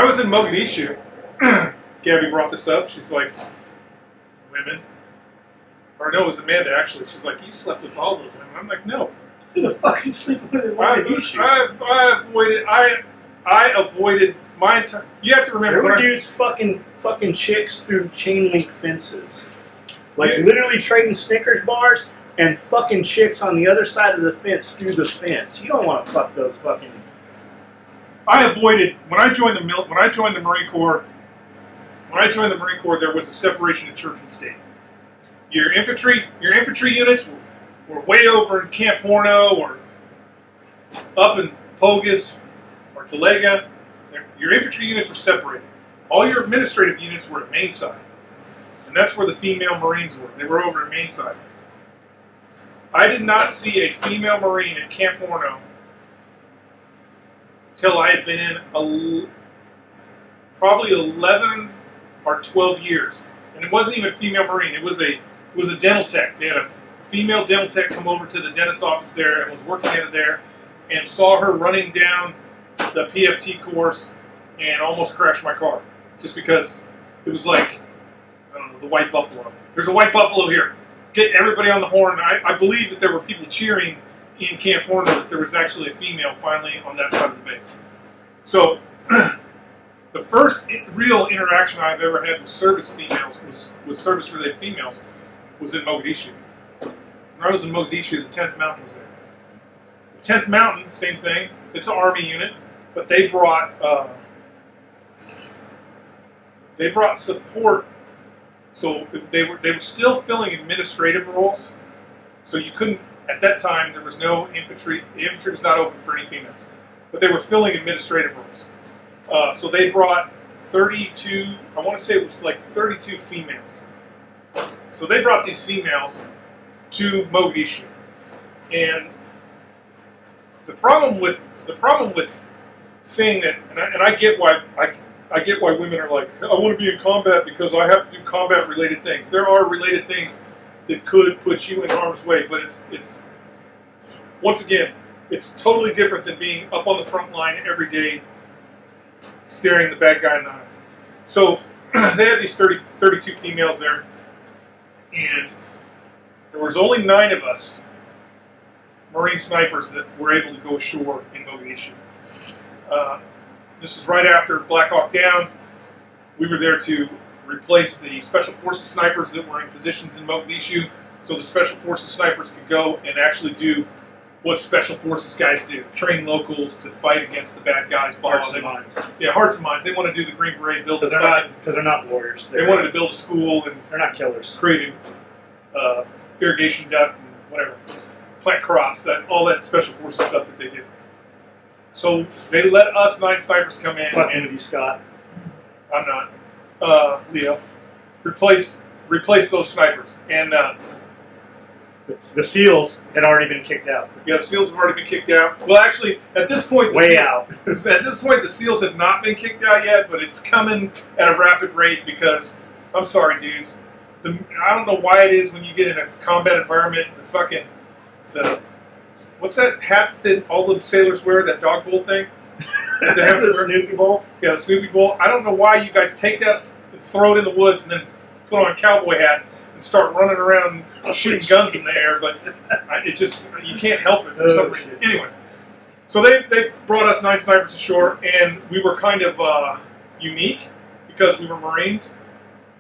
I was in Mogadishu, Gabby brought this up. She's like, women. Or no, it was Amanda actually. She's like, you slept with all those women. I'm like, no. Who the fuck are you sleeping with in Mogadishu? I avoided my entire. You have to remember. There were dudes fucking chicks through chain link fences. Like literally trading Snickers bars and fucking chicks on the other side of the fence through the fence. You don't want to fuck those fucking. I avoided when I joined the Marine Corps. When I joined the Marine Corps, there was a separation of church and state. Your infantry units were way over in Camp Horno or up in Pogus or Talega. Your infantry units were separated. All your administrative units were at main side. And that's where the female Marines were. They were over at main side. I did not see a female Marine at Camp Horno until I had been in probably 11 or 12 years. And it wasn't even a female Marine. It was a dental tech. They had a female dental tech come over to the dentist's office there and was working at it there, and saw her running down the PFT course and almost crashed my car. Just because it was like, I don't know, the white buffalo. There's a white buffalo here. Get everybody on the horn. I believe that there were people cheering in Camp Horno that there was actually a female finally on that side of the base. So the first real interaction I've ever had with service females was service-related females was in Mogadishu. When I was in Mogadishu, the 10th Mountain was there. The 10th Mountain, same thing. It's an Army unit, but they brought support. So they were still filling administrative roles. So you couldn't, at that time, there was no infantry. The infantry was not open for any females. But they were filling administrative roles. So they brought 32, I want to say it was like 32 females. So they brought these females to Mogadishu. And the problem with saying that, and I get why I get why women are like, I want to be in combat because I have to do combat-related things. There are related things that could put you in harm's way, but it's once again, it's totally different than being up on the front line every day, staring the bad guy in the eye. So they had these 32 females there, and there was only 9 of us Marine snipers that were able to go ashore in Mogadishu. This is right after Black Hawk Down. We were there to replace the Special Forces snipers that were in positions in Mogadishu, so the Special Forces snipers could go and actually do what Special Forces guys do, train locals to fight against the bad guys. Hearts and minds. Yeah, hearts and minds. They want to do the Green Beret, build because they're not warriors. They wanted to build a school and they're not killers. Create irrigation duct and whatever, plant crops, all that Special Forces stuff that they do. So they let us 9 snipers come in. Fucking with you, Scott. I'm not. Leo. Replace those snipers. And the SEALs had already been kicked out. Yeah, the SEALs have already been kicked out. Well, actually, at this point, at this point, the SEALs have not been kicked out yet, but it's coming at a rapid rate because, I'm sorry, dudes. I don't know why it is when you get in a combat environment, what's that hat that all the sailors wear, that dog bowl thing? That they have the Snoopy bowl? Yeah, the Snoopy bowl. I don't know why you guys take that and throw it in the woods and then put on cowboy hats and start running around shooting guns in the air, but you can't help it for some reason. Anyways, so they brought us 9 snipers ashore, and we were kind of unique because we were Marines,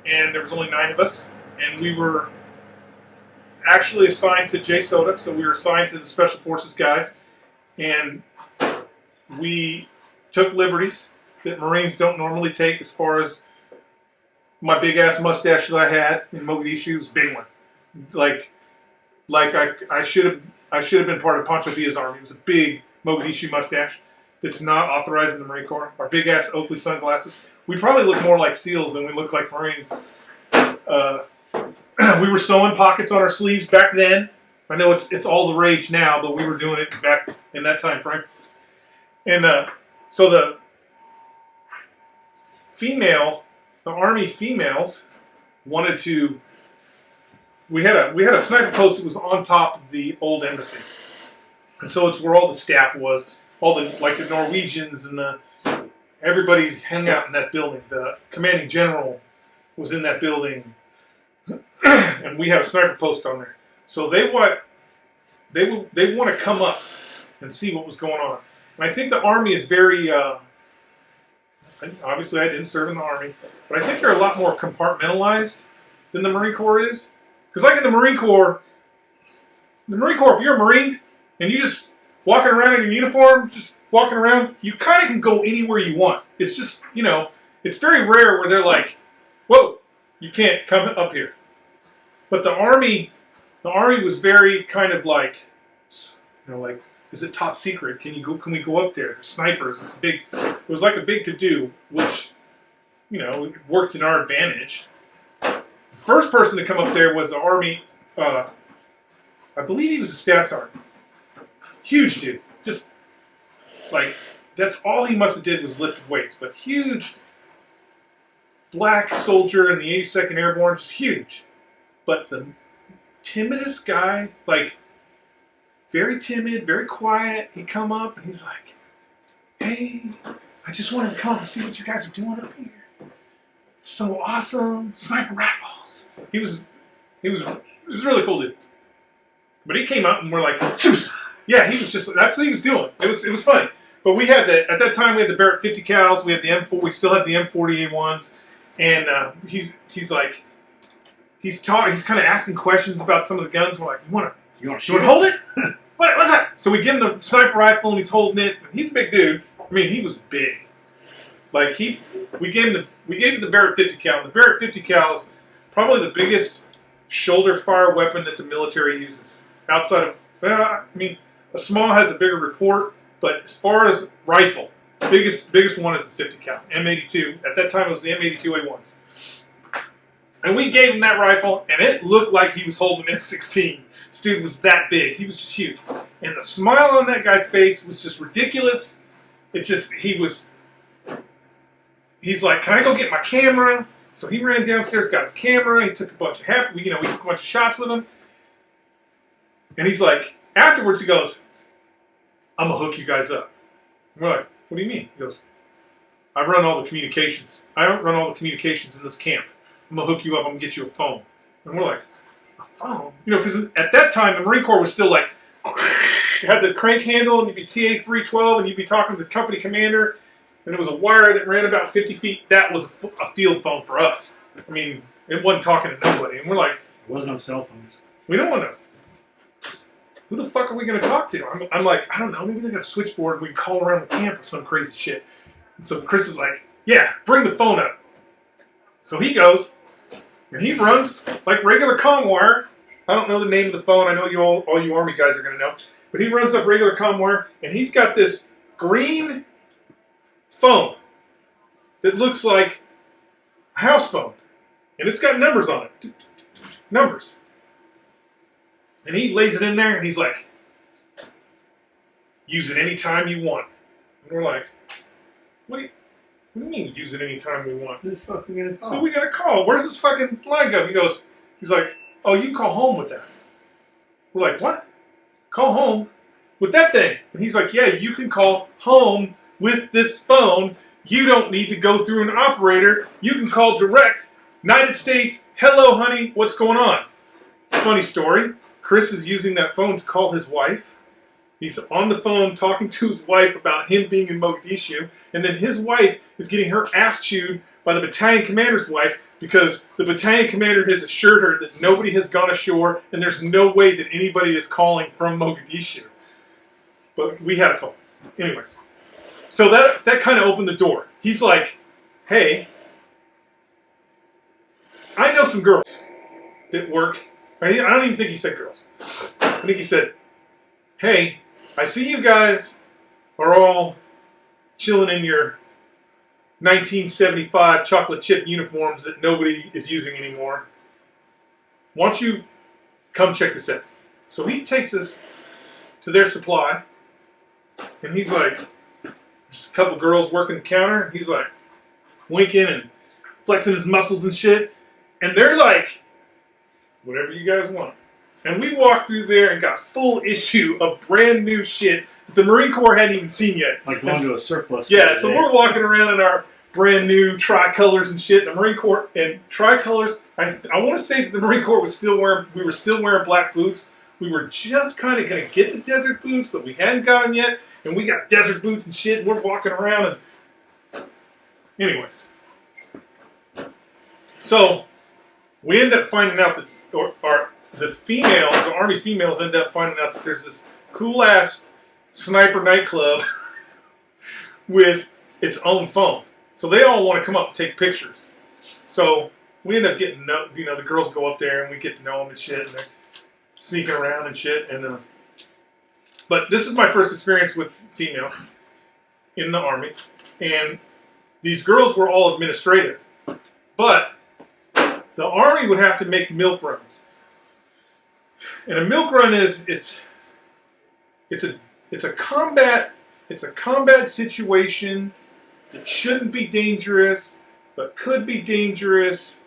and there was only 9 of us, and we were actually assigned to JSODA, so we were assigned to the Special Forces guys, and we took liberties that Marines don't normally take. As far as my big ass mustache that I had in Mogadishu was a big one, like I should have been part of Pancho Villa's army. It was a big Mogadishu mustache that's not authorized in the Marine Corps. Our big ass Oakley sunglasses. We probably look more like SEALs than we look like Marines. We were sewing pockets on our sleeves back then. I know it's all the rage now, but we were doing it back in that time frame. And so the Army females wanted to. We had a sniper post that was on top of the old embassy, and so it's where all the staff was, all the the Norwegians and everybody hung out in that building. The commanding general was in that building, and we had a sniper post on there. So they want to come up and see what was going on. And I think the Army is very, obviously I didn't serve in the Army, but I think they're a lot more compartmentalized than the Marine Corps is. Because like in the Marine Corps, if you're a Marine and you just walking around in your uniform, just walking around, you kind of can go anywhere you want. It's just, it's very rare where they're like, whoa, you can't come up here. But the Army was very kind of like, like, is it top secret? Can we go up there? The snipers, it was like a big to-do, which, worked in our advantage. The first person to come up there was the Army, I believe he was a staff sergeant. Huge dude. Just, like, that's all he must have did was lift weights. But huge black soldier in the 82nd Airborne, just huge. But the timidest guy, like, very timid, very quiet. He'd come up and he's like, hey, I just wanted to come and see what you guys are doing up here. So awesome. Sniper rifles. He was really cool dude. But he came up and we're like, yeah, he was just, that's what he was doing. It was funny. But we had at that time we had the Barrett 50 cals, we had the M4, we still had the M40A1s, and he's kind of asking questions about some of the guns. We're like, you want to hold it? What's that? So we give him the sniper rifle and he's holding it. He's a big dude. I mean, he was big. Like we gave him the Barrett 50 cal. The Barrett 50 cal is probably the biggest shoulder fire weapon that the military uses. Outside of, a small has a bigger report, but as far as rifle, biggest one is the 50 cal, M82. At that time, it was the M82A1s. And we gave him that rifle, and it looked like he was holding an M16. This dude was that big. He was just huge. And the smile on that guy's face was just ridiculous. He's like, can I go get my camera? So he ran downstairs, got his camera. He took a bunch of we took a bunch of shots with him. And he's like, afterwards he goes, I'm going to hook you guys up. And we're like, what do you mean? He goes, I run all the communications. I don't run all the communications in this camp. I'm going to hook you up. I'm going to get you a phone. And we're like, a phone? Because at that time, the Marine Corps was still like, you had the crank handle, and you'd be TA-312, and you'd be talking to the company commander, and it was a wire that ran about 50 feet. That was a field phone for us. I mean, it wasn't talking to nobody. And we're like, there was no cell phones. We don't want to. Who the fuck are we going to talk to? I'm like, I don't know. Maybe they got a switchboard. We can call around the camp or some crazy shit. And so Chris is like, yeah, bring the phone up. So he goes, and he runs like regular comm wire. I don't know the name of the phone. I know all you Army guys are going to know. But he runs up regular comm wire, and he's got this green phone that looks like a house phone. And it's got numbers on it. Numbers. And he lays it in there, and he's like, use it anytime you want. And we're like, what do you mean use it anytime we want? Who the fuck are we going to call? Who are we going to call? Where's this fucking line go? He's like, oh, you can call home with that. We're like, what? Call home with that thing? And he's like, yeah, you can call home with this phone. You don't need to go through an operator. You can call direct. United States, hello, honey, what's going on? Funny story. Chris is using that phone to call his wife. He's on the phone talking to his wife about him being in Mogadishu, and then his wife is getting her ass chewed by the battalion commander's wife because the battalion commander has assured her that nobody has gone ashore and there's no way that anybody is calling from Mogadishu. But we had a phone. Anyways. So that kind of opened the door. He's like, hey, I know some girls that work. I don't even think he said girls. I think he said, hey, I see you guys are all chilling in your 1975 chocolate chip uniforms that nobody is using anymore. Why don't you come check this out? So he takes us to their supply, and he's like, there's a couple girls working the counter. He's like winking and flexing his muscles and shit. And they're like, whatever you guys want. And we walked through there and got full issue of brand new shit the Marine Corps hadn't even seen yet. Like going to a surplus. Yeah, so we're walking around in our brand new tricolors and shit. The Marine Corps and tricolors. I want to say that the Marine Corps was still wearing. We were still wearing black boots. We were just kind of going to get the desert boots, but we hadn't got them yet. And we got desert boots and shit. And we're walking around and, anyways. So we end up finding out that, the females, the Army females, end up finding out that there's this cool ass sniper nightclub with its own phone. So they all want to come up and take pictures. So we end up getting to know, the girls go up there and we get to know them and shit, and they're sneaking around and shit. And but this is my first experience with females in the Army, and these girls were all administrative, but the Army would have to make milk runs. And a milk run is it's a combat situation. It shouldn't be dangerous, but could be dangerous.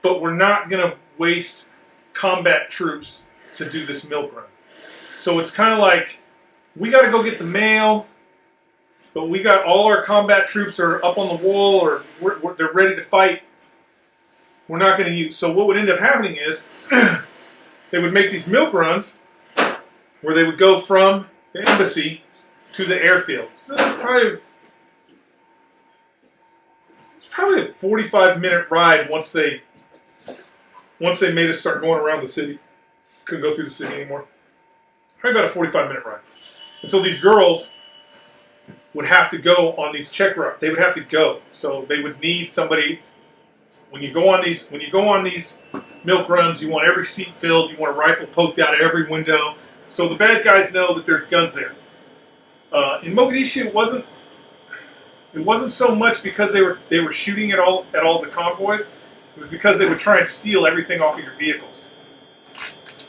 But we're not gonna waste combat troops to do this milk run. So it's kind of like we got to go get the mail, but we got all our combat troops are up on the wall or they're ready to fight. We're not going to use. So what would end up happening is they would make these milk runs where they would go from the embassy to the airfield. So it's probably a 45-minute ride once they made us start going around the city. Couldn't go through the city anymore. Probably about a 45-minute ride. And so these girls would have to go on these check runs. They would have to go. So they would need somebody. When you go on these milk runs, you want every seat filled. You want a rifle poked out of every window, so the bad guys know that there's guns there. In Mogadishu, it wasn't so much because they were shooting at all the convoys. It was because they would try and steal everything off of your vehicles.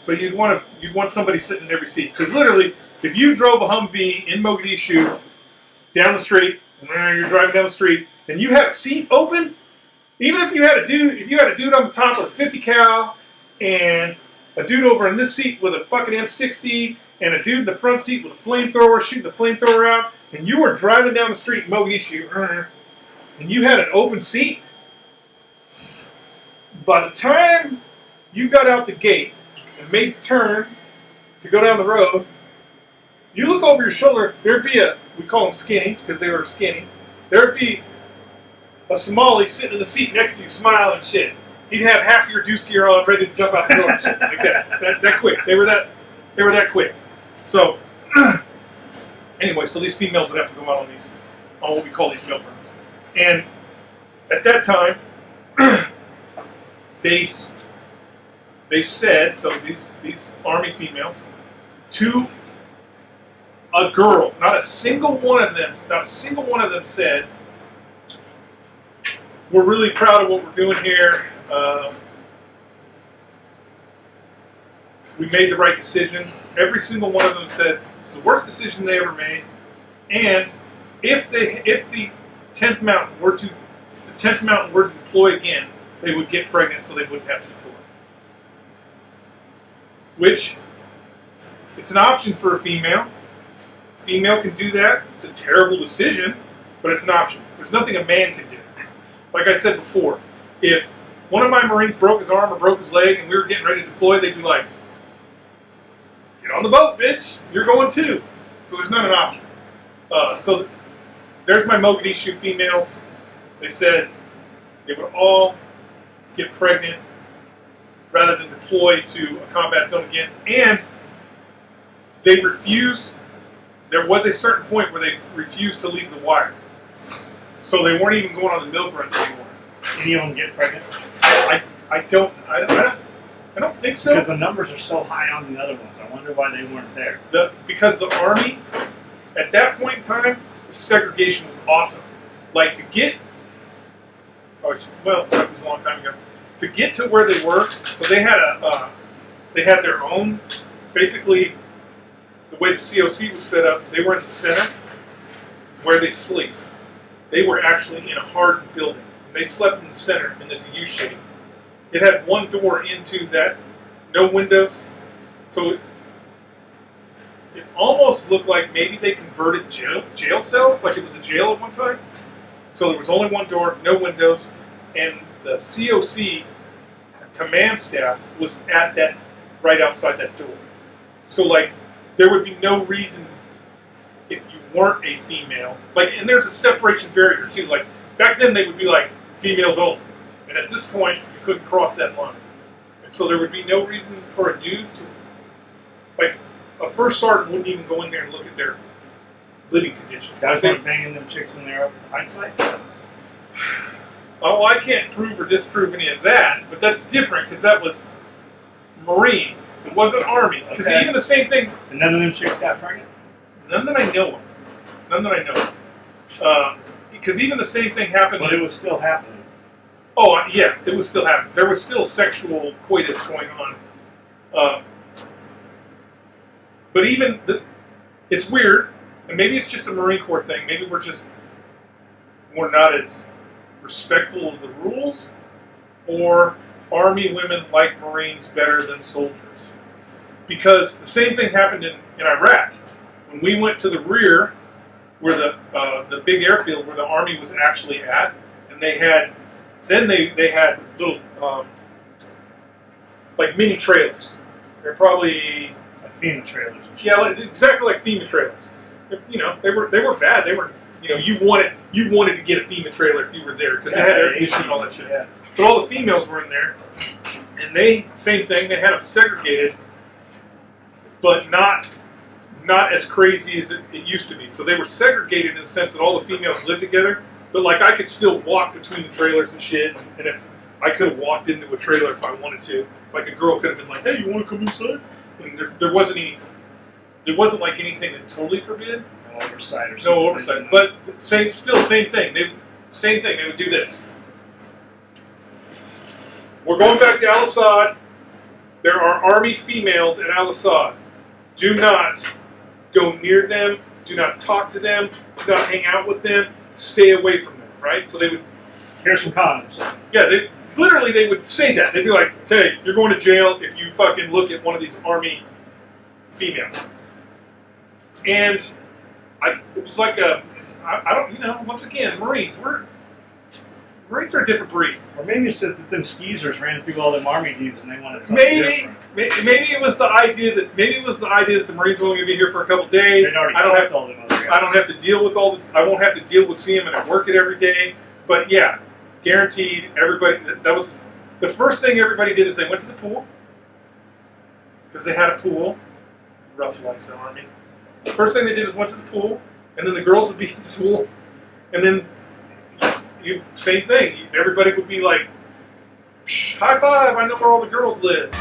So you'd want somebody sitting in every seat, because literally, if you drove a Humvee in Mogadishu down the street, and you're driving down the street, and you had a seat open. Even if you had a dude on the top with a 50 cal, and a dude over in this seat with a fucking M60, and a dude in the front seat with a flamethrower shooting the flamethrower out, and you were driving down the street in Mogadishu, and you had an open seat, by the time you got out the gate and made the turn to go down the road, you look over your shoulder, there'd be we call them skinnies because they were skinny, there'd be a Somali sitting in the seat next to you, smiling and shit. He'd have half your dooskier on, ready to jump out the door, and shit like that. That quick. They were that quick. So, anyway, so these females would have to go out on what we call these milk runs. And at that time, they said, so these Army females, to a girl, not a single one of them said, we're really proud of what we're doing here. We made the right decision. Every single one of them said it's the worst decision they ever made. And if the 10th Mountain were to deploy again, they would get pregnant, so they wouldn't have to deploy. Which it's an option for a female. A female can do that. It's a terrible decision, but it's an option. There's nothing a man can do. Like I said before, if one of my Marines broke his arm or broke his leg and we were getting ready to deploy, they'd be like, get on the boat, bitch. You're going too. So there's not an option. So there's my Mogadishu females. They said they would all get pregnant rather than deploy to a combat zone again. And they refused. There was a certain point where they refused to leave the wire. So they weren't even going on the milk runs anymore. Any of them get pregnant? I don't think so. Because the numbers are so high on the other ones. I wonder why they weren't there. Because the Army, at that point in time, the segregation was awesome. Like that was a long time ago. To get to where they were, so they had their own, basically, the way the COC was set up, they were in the center where they sleep. They were actually in a hardened building. They slept in the center in this U shape. It had one door into that, no windows. So it almost looked like maybe they converted jail cells, like it was a jail at one time. So there was only one door, no windows, and the COC command staff was at that, right outside that door. So like, there would be no reason if you weren't a female, like, and there's a separation barrier too. Like back then, they would be like females only, and at this point, you couldn't cross that line. And so there would be no reason for a dude to, like, a first sergeant wouldn't even go in there and look at their living conditions. Guys weren't banging them chicks when they're up in hindsight? Oh, I can't prove or disprove any of that, but that's different because that was Marines. It wasn't Army. Because Okay. even the same thing. And none of them chicks got pregnant? None that I know of. None that I know of. Because even the same thing happened. But it was still happening. Oh, yeah, it was still happening. There was still sexual coitus going on. But even, it's weird, and maybe it's just a Marine Corps thing. Maybe we're not as respectful of the rules, or Army women like Marines better than soldiers. Because the same thing happened in Iraq. When we went to the rear, where the big airfield where the Army was actually at, and they had little like mini trailers. They're probably Like FEMA trailers and shit. yeah, exactly like FEMA trailers. You know, they were bad. They were, you know, you wanted to get a FEMA trailer if you were there because they had air conditioning and all that shit. Yeah. But all the females were in there, and same thing. They had them segregated, but not as crazy as it used to be. So they were segregated in the sense that all the females lived together, but like I could still walk between the trailers and shit. And if I could have walked into a trailer if I wanted to, like a girl could have been like, "Hey, you want to come inside?" And there wasn't like anything that totally forbid. No oversight or something. No oversight, but same thing. They would do this. We're going back to Al-Assad. There are Army females at Al-Assad. Do not go near them. Do not talk to them. Do not hang out with them. Stay away from them, right? So they would... Here's some condoms. Yeah, they would say that. They'd be like, okay, you're going to jail if you fucking look at one of these Army females. And it was like I don't, you know, once again, Marines are a different breed. Or maybe it's just that them skeezers ran through all them Army dudes and they wanted something different. Maybe it was the idea that the Marines were only going to be here for a couple days. They'd already I don't fucked all them other guys. I don't have to deal with all this. I won't have to deal with seeing them and I work it every day. But yeah, guaranteed. Everybody. That was the first thing everybody did is they went to the pool because they had a pool. Rough life, the Army. The first thing they did is went to the pool, and then the girls would be in the pool, and then same thing. Everybody would be like, "High five! I know where all the girls live."